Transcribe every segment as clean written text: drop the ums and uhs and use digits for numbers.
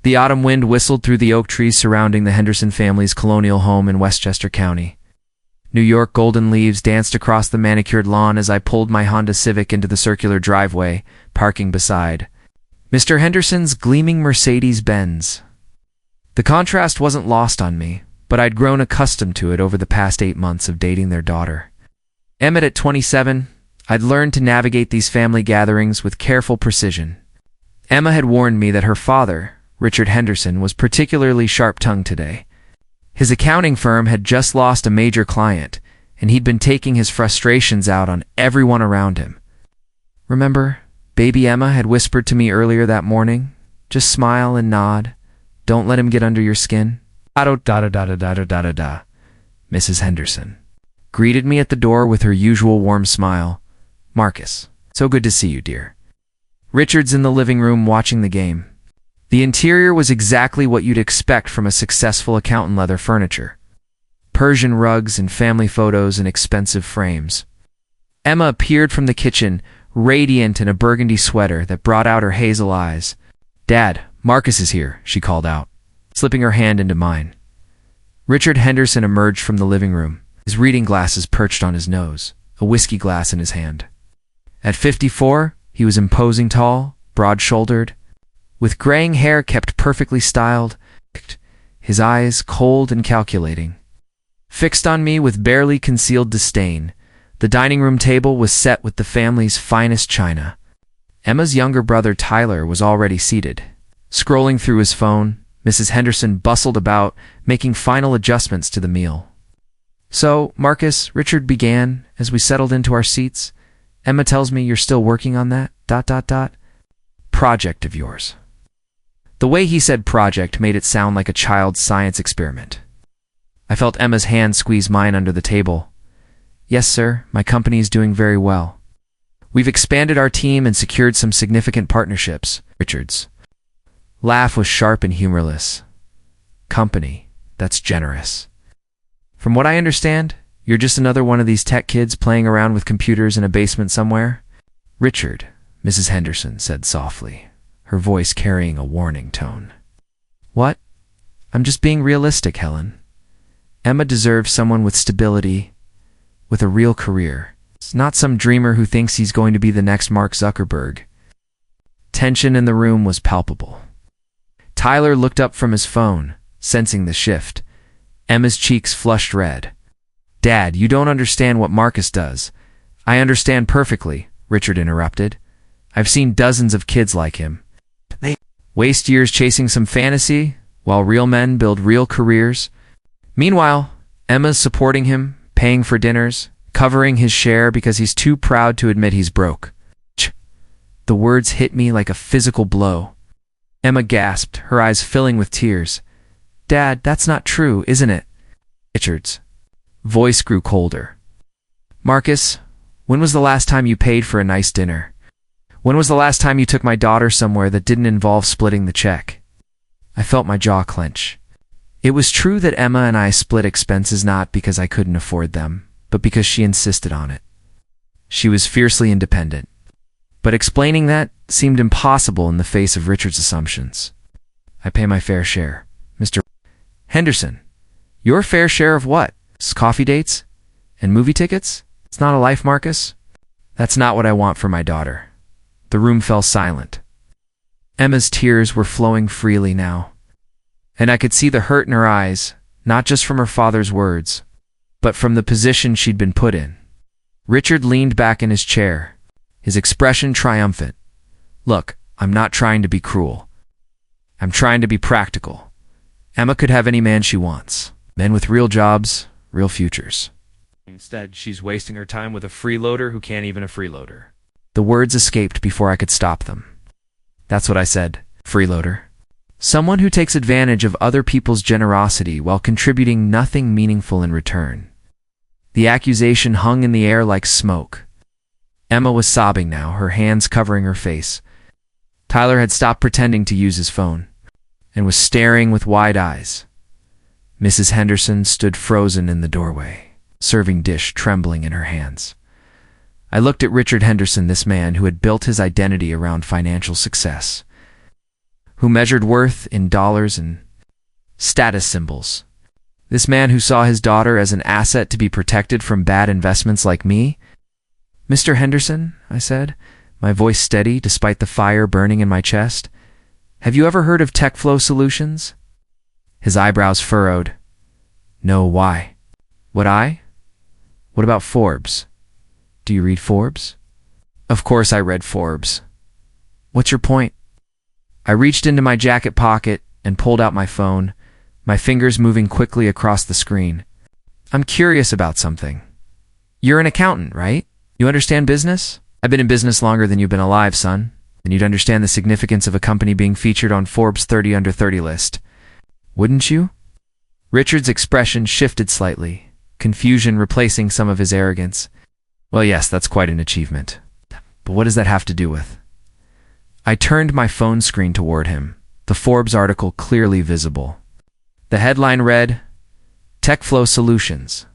The autumn wind whistled through the oak trees surrounding the Henderson family's colonial home in Westchester County. New York golden leaves danced across the manicured lawn as I pulled my Honda Civic into the circular driveway, parking beside Mr. Henderson's gleaming Mercedes-Benz. The contrast wasn't lost on me, but I'd grown accustomed to it over the past 8 months of dating their daughter. Emmett at 27, I'd learned to navigate these family gatherings with careful precision. Emma had warned me that her father, Richard Henderson, was particularly sharp-tongued today. His accounting firm had just lost a major client, and he'd been taking his frustrations out on everyone around him. Remember, baby Emma had whispered to me earlier that morning, "Just smile and nod. Don't let him get under your skin." Mrs. Henderson greeted me at the door with her usual warm smile. "Marcus, so good to see you, dear." Richard's in the living room watching the game. The interior was exactly what you'd expect from a successful accountant. Leather furniture, Persian rugs and family photos in expensive frames. Emma appeared from the kitchen, radiant in a burgundy sweater that brought out her hazel eyes. "Dad, Marcus is here," she called out, slipping her hand into mine. Richard Henderson emerged from the living room, his reading glasses perched on his nose, a whiskey glass in his hand. At 54, he was imposing, tall, broad-shouldered, with graying hair kept perfectly styled, his eyes cold and calculating. Fixed on me with barely concealed disdain, the dining room table was set with the family's finest china. Emma's younger brother Tyler was already seated. Scrolling through his phone, Mrs. Henderson bustled about, making final adjustments to the meal. "So, Marcus," Richard began, as we settled into our seats, "Emma tells me you're still working on that ... project of yours." The way he said project made it sound like a child's science experiment. I felt Emma's hand squeeze mine under the table. "Yes, sir, my company is doing very well. We've expanded our team and secured some significant partnerships." Richard's laugh was sharp and humorless. "Company, that's generous. From what I understand, you're just another one of these tech kids playing around with computers in a basement somewhere?" "Richard," Mrs. Henderson said softly, her voice carrying a warning tone. "What? I'm just being realistic, Helen. Emma deserves someone with stability, with a real career. It's not some dreamer who thinks he's going to be the next Mark Zuckerberg." Tension in the room was palpable. Tyler looked up from his phone, sensing the shift. Emma's cheeks flushed red. "Dad, you don't understand what Marcus does." "I understand perfectly," Richard interrupted. "I've seen dozens of kids like him. They waste years chasing some fantasy, while real men build real careers. Meanwhile, Emma's supporting him, paying for dinners, covering his share because he's too proud to admit he's broke." The words hit me like a physical blow. Emma gasped, her eyes filling with tears. "Dad, that's not true, isn't it?" Richard's voice grew colder. "Marcus, when was the last time you paid for a nice dinner? When was the last time you took my daughter somewhere that didn't involve splitting the check?" I felt my jaw clench. It was true that Emma and I split expenses not because I couldn't afford them, but because she insisted on it. She was fiercely independent. But explaining that seemed impossible in the face of Richard's assumptions. "I pay my fair share, Mr. Henderson." "Your fair share of what? Coffee dates? And movie tickets? It's not a life, Marcus." "That's not what I want for my daughter." The room fell silent. Emma's tears were flowing freely now, and I could see the hurt in her eyes, not just from her father's words, but from the position she'd been put in. Richard leaned back in his chair, his expression triumphant. "Look, I'm not trying to be cruel. I'm trying to be practical. Emma could have any man she wants. Men with real jobs, real futures. Instead, she's wasting her time with a freeloader who can't even a freeloader." The words escaped before I could stop them. "That's what I said, freeloader. Someone who takes advantage of other people's generosity while contributing nothing meaningful in return." The accusation hung in the air like smoke. Emma was sobbing now, her hands covering her face. Tyler had stopped pretending to use his phone and was staring with wide eyes. Mrs. Henderson stood frozen in the doorway, serving dish trembling in her hands. I looked at Richard Henderson, this man who had built his identity around financial success, who measured worth in dollars and status symbols. This man who saw his daughter as an asset to be protected from bad investments like me? "Mr. Henderson," I said, my voice steady despite the fire burning in my chest, "have you ever heard of TechFlow Solutions?" His eyebrows furrowed. "No, why?" "Would I? What about Forbes? Do you read Forbes?" Of course I read Forbes. "What's your point?" I reached into my jacket pocket and pulled out my phone, my fingers moving quickly across the screen. "I'm curious about something. You're an accountant, right? You understand business? I've been in business longer than you've been alive, son. Then you'd understand the significance of a company being featured on Forbes' 30 Under 30 list. Wouldn't you?" Richard's expression shifted slightly, confusion replacing some of his arrogance. "Well, yes, that's quite an achievement. But what does that have to do with?" I turned my phone screen toward him, the Forbes article clearly visible. The headline read, "TechFlow Solutions.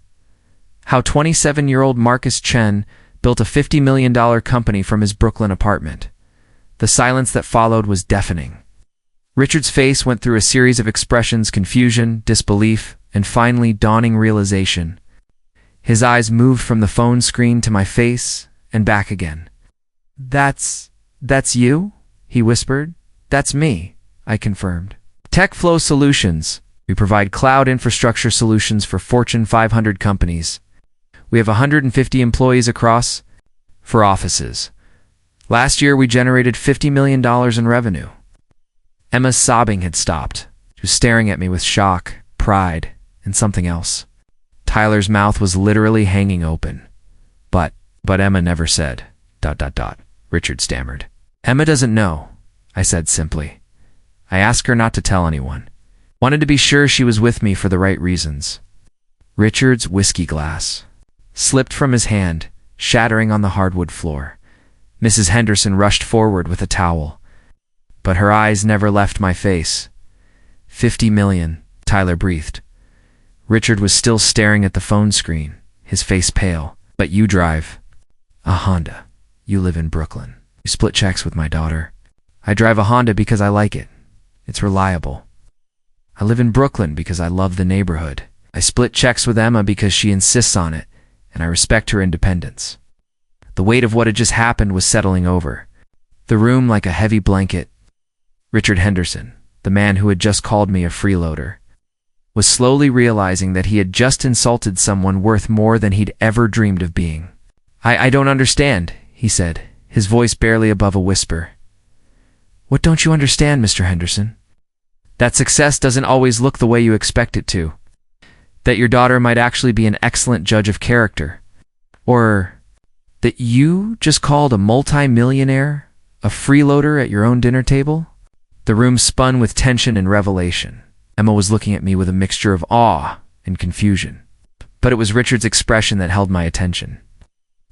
How 27-year-old Marcus Chen built a $50 million company from his Brooklyn apartment." The silence that followed was deafening. Richard's face went through a series of expressions: confusion, disbelief, and finally dawning realization. His eyes moved from the phone screen to my face and back again. That's you?" he whispered. "That's me," I confirmed. "TechFlow Solutions. We provide cloud infrastructure solutions for Fortune 500 companies. We have 150 employees across 4 offices. Last year, we generated $50 million in revenue." Emma's sobbing had stopped. She was staring at me with shock, pride, and something else. Tyler's mouth was literally hanging open. But Emma never said, ... Richard stammered. "Emma doesn't know," I said simply. "I asked her not to tell anyone. Wanted to be sure she was with me for the right reasons." Richard's whiskey glass slipped from his hand, shattering on the hardwood floor. Mrs. Henderson rushed forward with a towel, but her eyes never left my face. $50 million, Tyler breathed. Richard was still staring at the phone screen, his face pale. "But you drive a Honda. You live in Brooklyn. You split checks with my daughter." "I drive a Honda because I like it. It's reliable. I live in Brooklyn because I love the neighborhood. I split checks with Emma because she insists on it, and I respect her independence." The weight of what had just happened was settling over the room like a heavy blanket. Richard Henderson, the man who had just called me a freeloader, was slowly realizing that he had just insulted someone worth more than he'd ever dreamed of being. I don't understand," he said, his voice barely above a whisper. "What don't you understand, Mr. Henderson?" "That success doesn't always look the way you expect it to. That your daughter might actually be an excellent judge of character. Or that you just called a multi-millionaire a freeloader at your own dinner table?" The room spun with tension and revelation. Emma was looking at me with a mixture of awe and confusion. But it was Richard's expression that held my attention.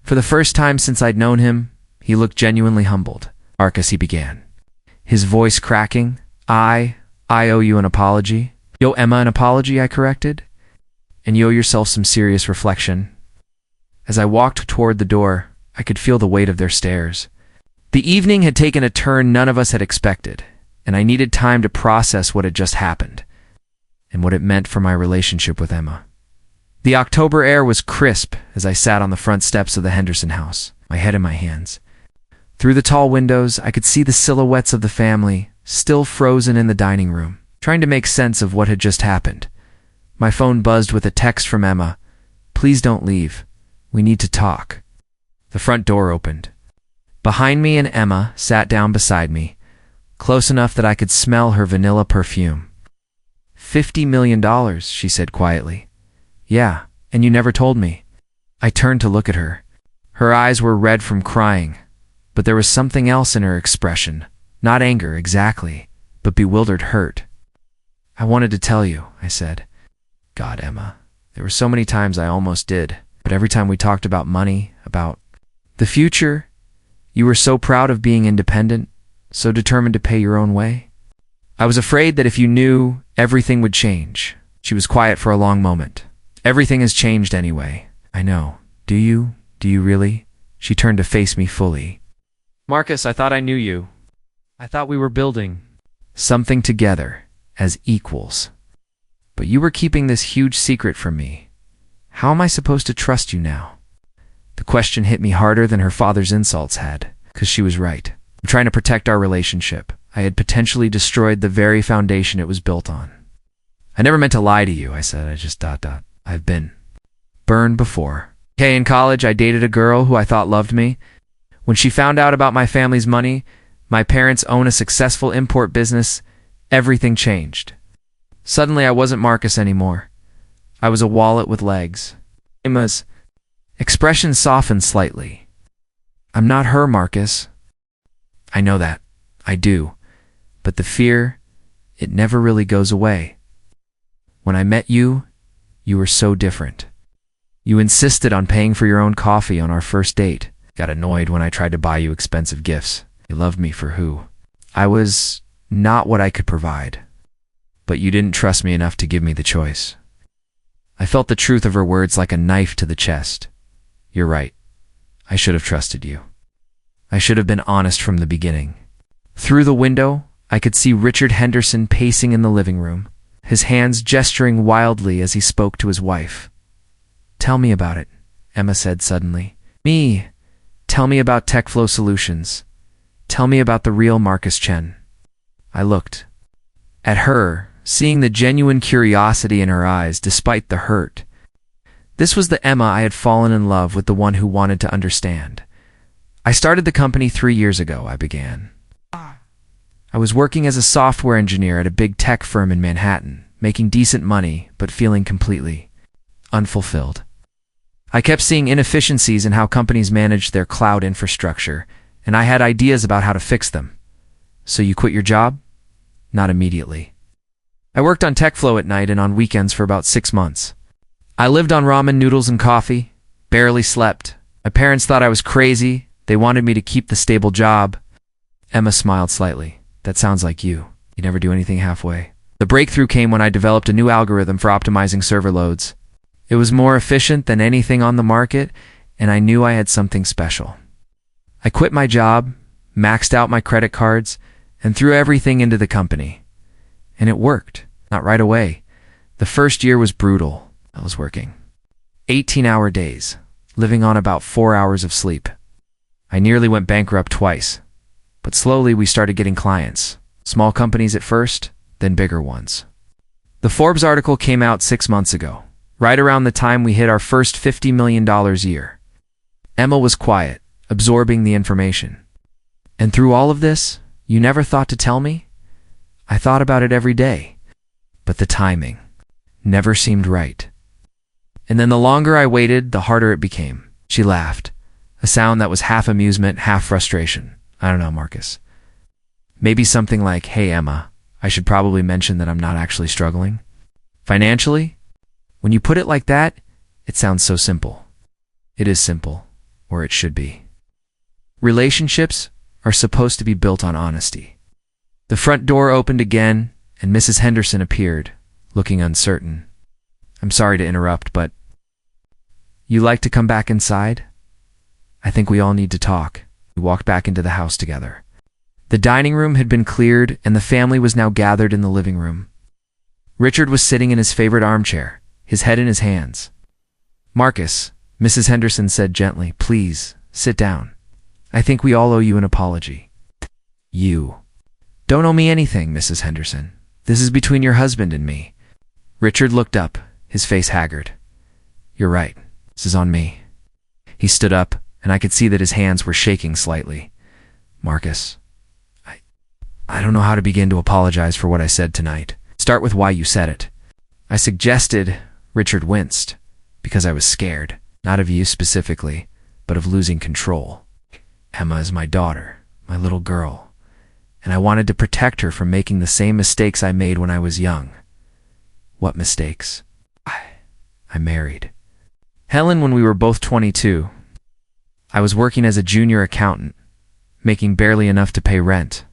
For the first time since I'd known him, he looked genuinely humbled. "Marcus," he began, his voice cracking, I owe you an apology." "You owe Emma an apology," I corrected. "And you owe yourself some serious reflection." As I walked toward the door, I could feel the weight of their stares. The evening had taken a turn none of us had expected, and I needed time to process what had just happened and what it meant for my relationship with Emma. The October air was crisp as I sat on the front steps of the Henderson house, my head in my hands. Through the tall windows, I could see the silhouettes of the family, still frozen in the dining room, trying to make sense of what had just happened. My phone buzzed with a text from Emma. "Please don't leave. We need to talk." The front door opened. Behind me and Emma sat down beside me, close enough that I could smell her vanilla perfume. $50 million, she said quietly. "Yeah, and you never told me." I turned to look at her. Her eyes were red from crying, but there was something else in her expression. Not anger, exactly, but bewildered hurt. "I wanted to tell you," I said. "God, Emma, there were so many times I almost did, but every time we talked about money, about the future, you were so proud of being independent, so determined to pay your own way. I was afraid that if you knew, everything would change." She was quiet for a long moment. "Everything has changed anyway." "I know. Do you? Do you really?" She turned to face me fully. "Marcus, I thought I knew you. I thought we were building something together as equals. But you were keeping this huge secret from me. How am I supposed to trust you now? The question hit me harder than her father's insults had, because she was right. I'm trying to protect our relationship. I had potentially destroyed the very foundation it was built on. I never meant to lie to you, I said. I've been burned before. Okay, in college, I dated a girl who I thought loved me. When she found out about my family's money, my parents own a successful import business, everything changed. Suddenly, I wasn't Marcus anymore. I was a wallet with legs. Emma's expression softened slightly. I'm not her, Marcus. I know that. I do. But the fear, it never really goes away. When I met you, you were so different. You insisted on paying for your own coffee on our first date. Got annoyed when I tried to buy you expensive gifts. You loved me for who I was, not what I could provide. But you didn't trust me enough to give me the choice. I felt the truth of her words like a knife to the chest. You're right. I should have trusted you. I should have been honest from the beginning. Through the window, I could see Richard Henderson pacing in the living room, his hands gesturing wildly as he spoke to his wife. Tell me about it, Emma said suddenly. Me. Tell me about TechFlow Solutions. Tell me about the real Marcus Chen. I looked at her, seeing the genuine curiosity in her eyes despite the hurt. This was the Emma I had fallen in love with, the one who wanted to understand. I started the company 3 years ago, I began. I was working as a software engineer at a big tech firm in Manhattan, making decent money, but feeling completely unfulfilled. I kept seeing inefficiencies in how companies managed their cloud infrastructure, and I had ideas about how to fix them. So you quit your job? Not immediately. I worked on TechFlow at night and on weekends for about 6 months. I lived on ramen noodles and coffee, barely slept. My parents thought I was crazy. They wanted me to keep the stable job. Emma smiled slightly. That sounds like you. You never do anything halfway. The breakthrough came when I developed a new algorithm for optimizing server loads. It was more efficient than anything on the market, and I knew I had something special. I quit my job, maxed out my credit cards, and threw everything into the company. And it worked. Not right away. The first year was brutal. I was working 18-hour days, living on about 4 hours of sleep. I nearly went bankrupt twice. But slowly we started getting clients. Small companies at first, then bigger ones. The Forbes article came out 6 months ago, right around the time we hit our first $50 million year. Emma was quiet, absorbing the information. And through all of this, you never thought to tell me? I thought about it every day. But the timing never seemed right. And then the longer I waited, the harder it became. She laughed, a sound that was half amusement, half frustration. I don't know, Marcus. Maybe something like, hey, Emma, I should probably mention that I'm not actually struggling. Financially? When you put it like that, it sounds so simple. It is simple, or it should be. Relationships are supposed to be built on honesty. The front door opened again, and Mrs. Henderson appeared, looking uncertain. I'm sorry to interrupt, but you like to come back inside? I think we all need to talk. We walked back into the house together. The dining room had been cleared, and the family was now gathered in the living room. Richard was sitting in his favorite armchair, his head in his hands. Marcus, Mrs. Henderson said gently, please, sit down. I think we all owe you an apology. You don't owe me anything, Mrs. Henderson. This is between your husband and me. Richard looked up, his face haggard. You're right. This is on me. He stood up, and I could see that his hands were shaking slightly. Marcus, I don't know how to begin to apologize for what I said tonight. Start with why you said it. I suggested. Richard winced, because I was scared, not of you specifically, but of losing control. Emma is my daughter, my little girl, and I wanted to protect her from making the same mistakes I made when I was young. What mistakes? I married Helen when we were both 22. I was working as a junior accountant, making barely enough to pay rent.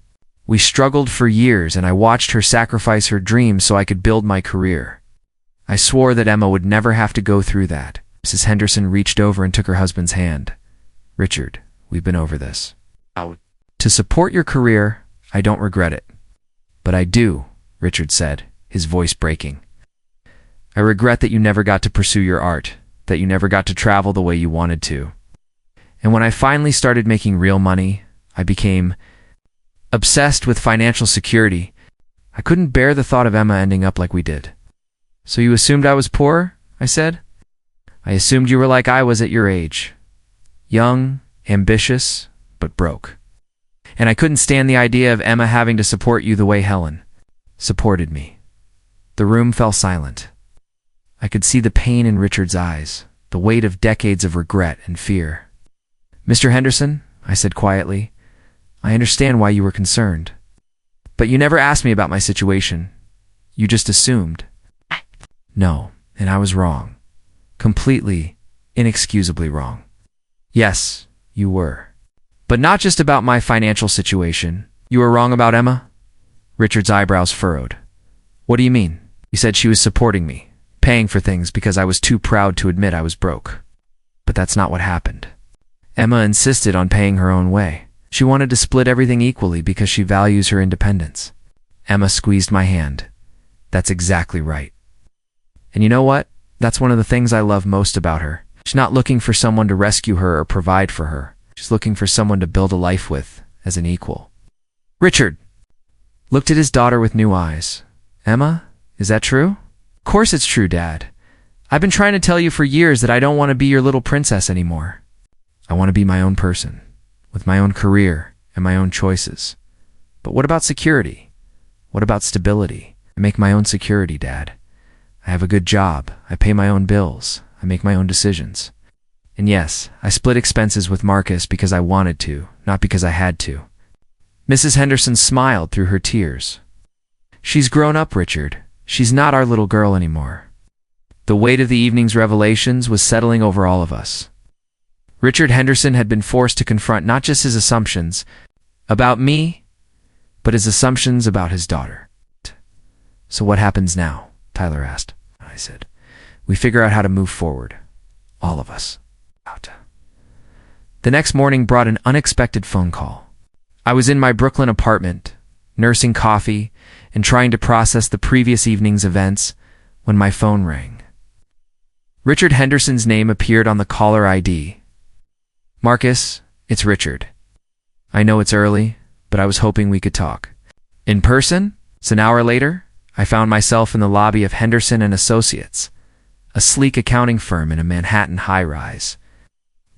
We struggled for years, and I watched her sacrifice her dreams so I could build my career. I swore that Emma would never have to go through that. Mrs. Henderson reached over and took her husband's hand. Richard, we've been over this. To support your career, I don't regret it. But I do, Richard said, his voice breaking. I regret that you never got to pursue your art, that you never got to travel the way you wanted to. And when I finally started making real money, I became obsessed with financial security. I couldn't bear the thought of Emma ending up like we did. So you assumed I was poor? I said. I assumed you were like I was at your age. Young, ambitious, but broke. And I couldn't stand the idea of Emma having to support you the way Helen supported me. The room fell silent. I could see the pain in Richard's eyes, the weight of decades of regret and fear. Mr. Henderson, I said quietly, I understand why you were concerned. But you never asked me about my situation. You just assumed. No, and I was wrong. Completely, inexcusably wrong. Yes, you were. But not just about my financial situation. You were wrong about Emma? Richard's eyebrows furrowed. What do you mean? You said she was supporting me, paying for things because I was too proud to admit I was broke. But that's not what happened. Emma insisted on paying her own way. She wanted to split everything equally because she values her independence. Emma squeezed my hand. That's exactly right. And you know what? That's one of the things I love most about her. She's not looking for someone to rescue her or provide for her. She's looking for someone to build a life with as an equal. Richard looked at his daughter with new eyes. Emma, is that true? Of course it's true, Dad. I've been trying to tell you for years that I don't want to be your little princess anymore. I want to be my own person, with my own career and my own choices. But what about security? What about stability? I make my own security, Dad. I have a good job. I pay my own bills. I make my own decisions. And yes, I split expenses with Marcus because I wanted to, not because I had to. Mrs. Henderson smiled through her tears. She's grown up, Richard. She's not our little girl anymore. The weight of the evening's revelations was settling over all of us. Richard Henderson had been forced to confront not just his assumptions about me, but his assumptions about his daughter. So what happens now? Tyler asked. I said, we figure out how to move forward. All of us. The next morning brought an unexpected phone call. I was in my Brooklyn apartment, nursing coffee and trying to process the previous evening's events when my phone rang. Richard Henderson's name appeared on the caller ID. Marcus, it's Richard. I know it's early, but I was hoping we could talk. In person? It's an hour later. I found myself in the lobby of Henderson and Associates, a sleek accounting firm in a Manhattan high-rise.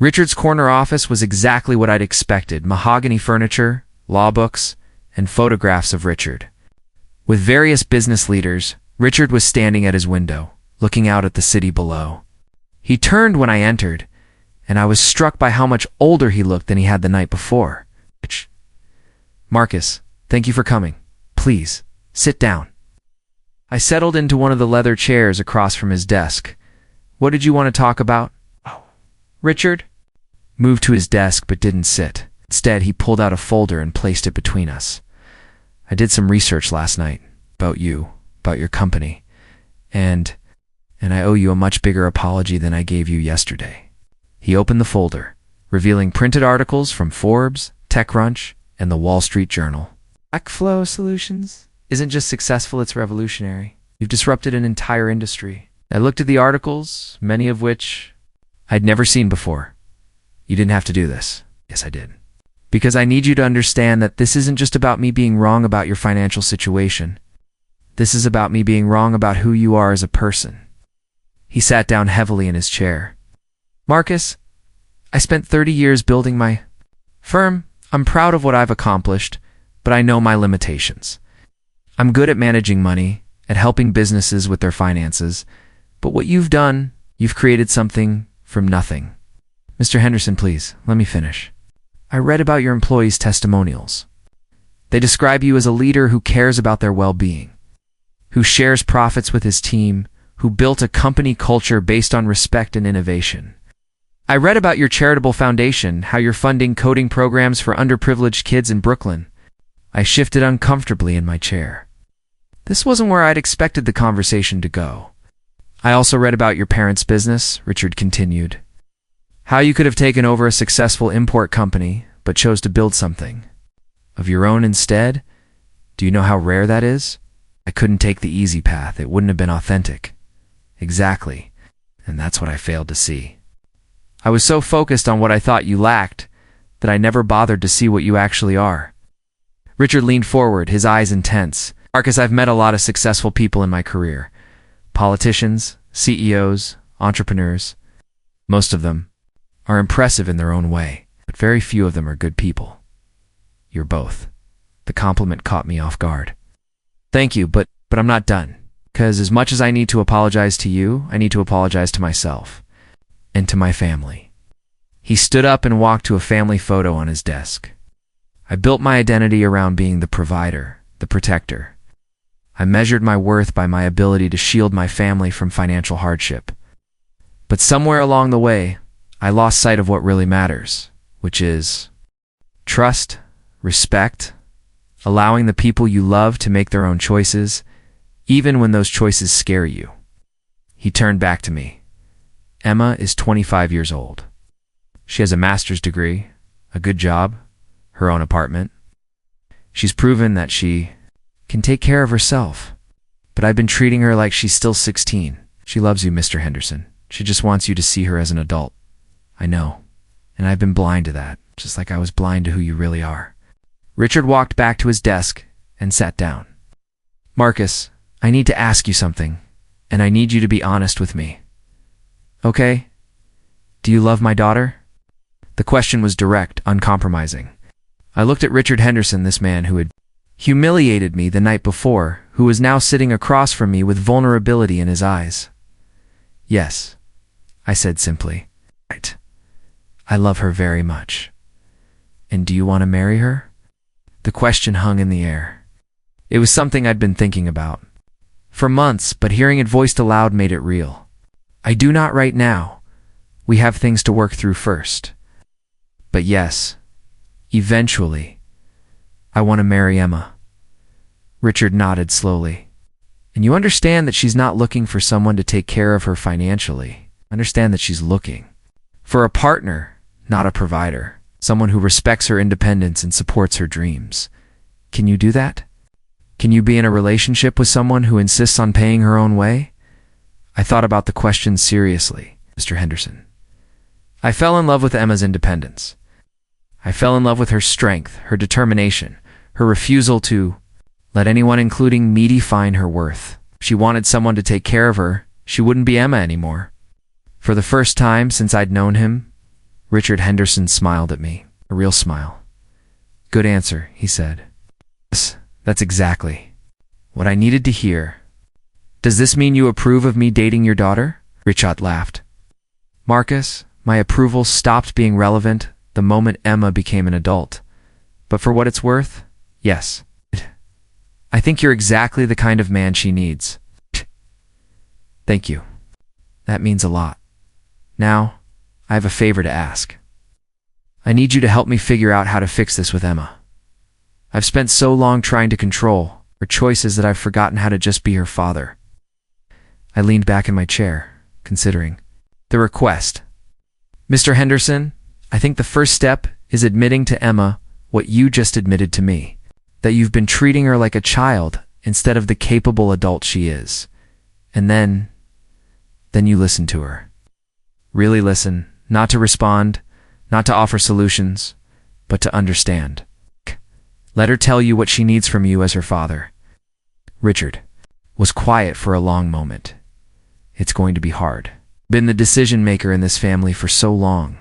Richard's corner office was exactly what I'd expected: mahogany furniture, law books, and photographs of Richard. With various business leaders, Richard was standing at his window, looking out at the city below. He turned when I entered, and I was struck by how much older he looked than he had the night before. Marcus, thank you for coming. Please, sit down. I settled into one of the leather chairs across from his desk. What did you want to talk about? Richard moved to his desk but didn't sit. Instead, he pulled out a folder and placed it between us. I did some research last night about you, about your company, and I owe you a much bigger apology than I gave you yesterday. He opened the folder, revealing printed articles from Forbes, TechCrunch, and the Wall Street Journal. Backflow Solutions isn't just successful, it's revolutionary. You've disrupted an entire industry. I looked at the articles, many of which I'd never seen before. You didn't have to do this. Yes, I did. Because I need you to understand that this isn't just about me being wrong about your financial situation. This is about me being wrong about who you are as a person. He sat down heavily in his chair. Marcus, I spent 30 years building my firm. I'm proud of what I've accomplished, but I know my limitations. I'm good at managing money, at helping businesses with their finances, but what you've done, you've created something from nothing. Mr. Henderson, please, let me finish. I read about your employees' testimonials. They describe you as a leader who cares about their well-being, who shares profits with his team, who built a company culture based on respect and innovation. I read about your charitable foundation, how you're funding coding programs for underprivileged kids in Brooklyn. I shifted uncomfortably in my chair. This wasn't where I'd expected the conversation to go. I also read about your parents' business, Richard continued. How you could have taken over a successful import company, but chose to build something of your own instead. Do you know how rare that is? I couldn't take the easy path. It wouldn't have been authentic. Exactly. And that's what I failed to see. I was so focused on what I thought you lacked that I never bothered to see what you actually are. Richard leaned forward, his eyes intense. Marcus, I've met a lot of successful people in my career. Politicians, CEOs, entrepreneurs. Most of them are impressive in their own way, but very few of them are good people. You're both. The compliment caught me off guard. Thank you, but I'm not done. Because as much as I need to apologize to you, I need to apologize to myself and to my family. He stood up and walked to a family photo on his desk. I built my identity around being the provider, the protector. I measured my worth by my ability to shield my family from financial hardship. But somewhere along the way, I lost sight of what really matters, which is trust, respect, allowing the people you love to make their own choices, even when those choices scare you. He turned back to me. Emma is 25 years old. She has a master's degree, a good job, her own apartment. She's proven that she can take care of herself. But I've been treating her like she's still 16. She loves you, Mr. Henderson. She just wants you to see her as an adult. I know. And I've been blind to that, just like I was blind to who you really are. Richard walked back to his desk and sat down. Marcus, I need to ask you something, and I need you to be honest with me. Okay? Do you love my daughter? The question was direct, uncompromising. I looked at Richard Henderson, this man who had humiliated me the night before, who was now sitting across from me with vulnerability in his eyes. Yes, I said simply. Right. I love her very much. And do you want to marry her? The question hung in the air. It was something I'd been thinking about for months, but hearing it voiced aloud made it real. I do not right now. We have things to work through first. But yes, eventually, I want to marry Emma. Richard nodded slowly. And you understand that she's not looking for someone to take care of her financially. Understand that she's looking for a partner, not a provider. Someone who respects her independence and supports her dreams. Can you do that? Can you be in a relationship with someone who insists on paying her own way? I thought about the question seriously, Mr. Henderson. I fell in love with Emma's independence. I fell in love with her strength, her determination, her refusal to let anyone, including me, define her worth. If she wanted someone to take care of her, she wouldn't be Emma anymore. For the first time since I'd known him, Richard Henderson smiled at me, a real smile. Good answer, he said. Yes, that's exactly what I needed to hear. Does this mean you approve of me dating your daughter? Richard laughed. Marcus, my approval stopped being relevant the moment Emma became an adult. But for what it's worth, yes. I think you're exactly the kind of man she needs. Thank you. That means a lot. Now, I have a favor to ask. I need you to help me figure out how to fix this with Emma. I've spent so long trying to control her choices that I've forgotten how to just be her father. I leaned back in my chair, considering the request. Mr. Henderson, I think the first step is admitting to Emma what you just admitted to me, that you've been treating her like a child instead of the capable adult she is. And then you listen to her. Really listen, not to respond, not to offer solutions, but to understand. Let her tell you what she needs from you as her father. Richard was quiet for a long moment. It's going to be hard. Been the decision maker in this family for so long.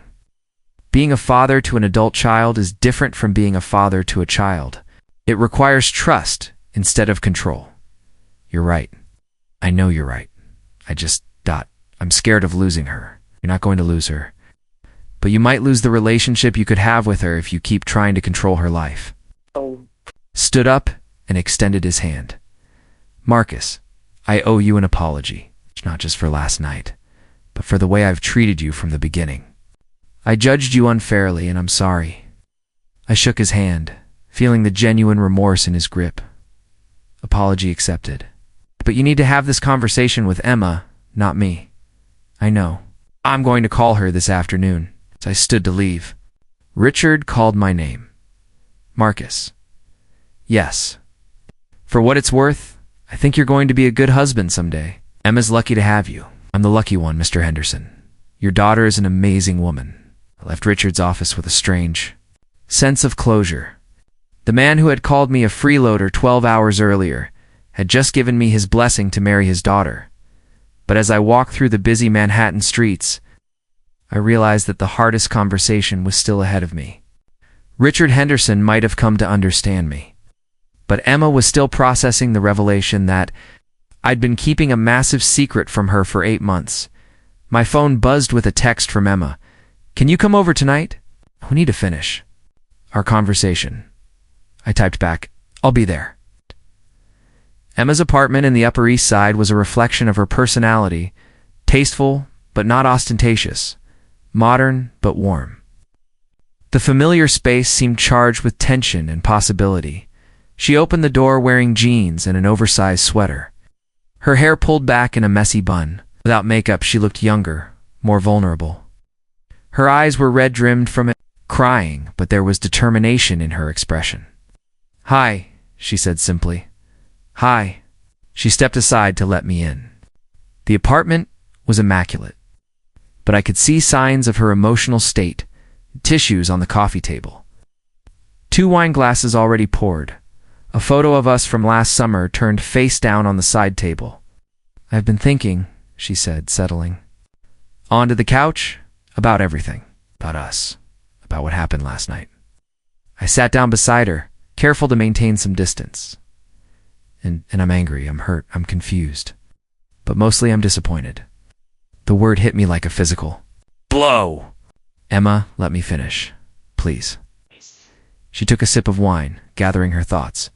Being a father to an adult child is different from being a father to a child. It requires trust instead of control. You're right. I know you're right. I'm scared of losing her. You're not going to lose her. But you might lose the relationship you could have with her if you keep trying to control her life. Stood up and extended his hand. Marcus, I owe you an apology, not just for last night, but for the way I've treated you from the beginning. I judged you unfairly, and I'm sorry. I shook his hand, feeling the genuine remorse in his grip. Apology accepted. But you need to have this conversation with Emma, not me. I know. I'm going to call her this afternoon. As I stood to leave, Richard called my name. Marcus. Yes. For what it's worth, I think you're going to be a good husband someday. Emma's lucky to have you. I'm the lucky one, Mr. Henderson. Your daughter is an amazing woman. I left Richard's office with a strange sense of closure. The man who had called me a freeloader 12 hours earlier had just given me his blessing to marry his daughter. But as I walked through the busy Manhattan streets, I realized that the hardest conversation was still ahead of me. Richard Henderson might have come to understand me, but Emma was still processing the revelation that I'd been keeping a massive secret from her for 8 months. My phone buzzed with a text from Emma. "Can you come over tonight? We need to finish our conversation." I typed back, "I'll be there." Emma's apartment in the Upper East Side was a reflection of her personality, tasteful but not ostentatious, modern but warm. The familiar space seemed charged with tension and possibility. She opened the door wearing jeans and an oversized sweater. Her hair pulled back in a messy bun. Without makeup, she looked younger, more vulnerable. Her eyes were red-rimmed from crying, but there was determination in her expression. "Hi," she said simply. "Hi." She stepped aside to let me in. The apartment was immaculate, but I could see signs of her emotional state, tissues on the coffee table. 2 wine glasses already poured. A photo of us from last summer turned face down on the side table. "I've been thinking," she said, settling. Onto the couch, about everything. About us. About what happened last night. I sat down beside her, careful to maintain some distance. And I'm angry, I'm hurt, I'm confused. But mostly I'm disappointed. The word hit me like a physical blow. "Emma, let me finish. Please." She took a sip of wine, gathering her thoughts.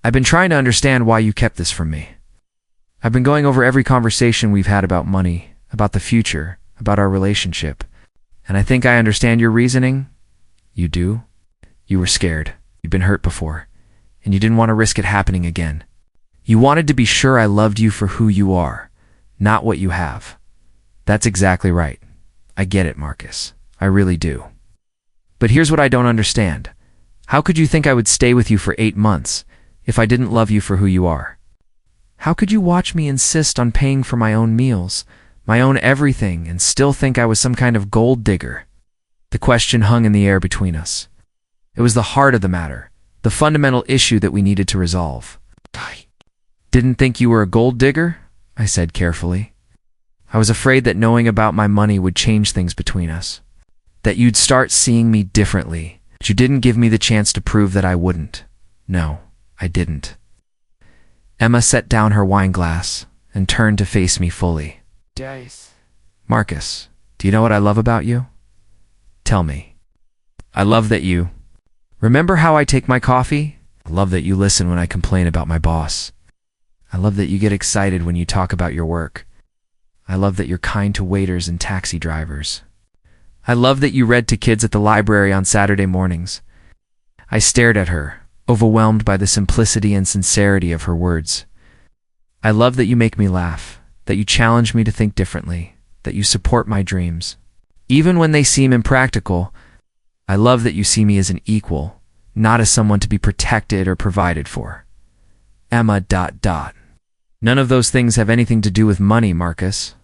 "I've been trying to understand why you kept this from me. I've been going over every conversation we've had about money, about the future, about our relationship, and I think I understand your reasoning." "You do?" "You were scared. You'd been hurt before, and you didn't want to risk it happening again. You wanted to be sure I loved you for who you are, not what you have." "That's exactly right. I get it, Marcus. I really do. But here's what I don't understand. How could you think I would stay with you for 8 months if I didn't love you for who you are? How could you watch me insist on paying for my own meals, my own everything, and still think I was some kind of gold digger?" The question hung in the air between us. It was the heart of the matter, the fundamental issue that we needed to resolve. "I didn't think you were a gold digger," I said carefully. "I was afraid that knowing about my money would change things between us, that you'd start seeing me differently, but you didn't give me the chance to prove that I wouldn't. No, I didn't." Emma set down her wine glass and turned to face me fully. "Marcus, do you know what I love about you?" "Tell me." "I love that you remember how I take my coffee. I love that you listen when I complain about my boss. I love that you get excited when you talk about your work. I love that you're kind to waiters and taxi drivers. I love that you read to kids at the library on Saturday mornings." I stared at her, overwhelmed by the simplicity and sincerity of her words. "I love that you make me laugh, that you challenge me to think differently, that you support my dreams, even when they seem impractical. I love that you see me as an equal, not as someone to be protected or provided for." Emma ... "None of those things have anything to do with money, Marcus.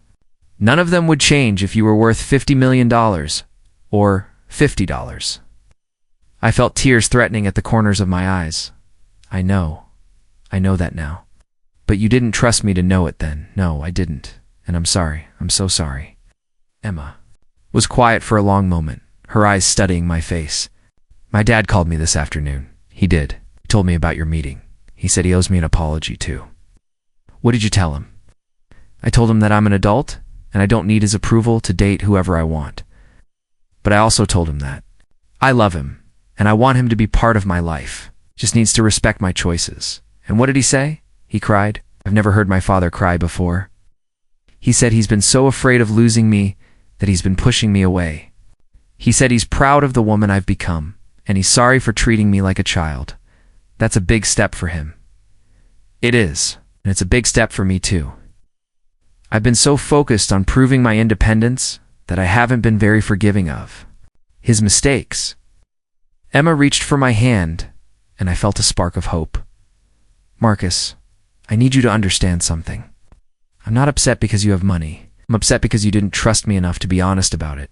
None of them would change if you were worth $50 million or $50. I felt tears threatening at the corners of my eyes. I know that now. But you didn't trust me to know it then. No, I didn't. And I'm sorry. I'm so sorry." Emma was quiet for a long moment, her eyes studying my face. "My dad called me this afternoon. He did. He told me about your meeting. He said he owes me an apology, too." "What did you tell him?" "I told him that I'm an adult, and I don't need his approval to date whoever I want. But I also told him that I love him, and I want him to be part of my life. Just needs to respect my choices." "And what did he say?" He cried. I've never heard my father cry before. "He said he's been so afraid of losing me that he's been pushing me away. He said he's proud of the woman I've become, and he's sorry for treating me like a child. That's a big step for him." "It is, and it's a big step for me too. I've been so focused on proving my independence that I haven't been very forgiving of his mistakes." Emma reached for my hand, and I felt a spark of hope. Marcus, I need you to understand something. I'm not upset because you have money. I'm upset because you didn't trust me enough to be honest about it.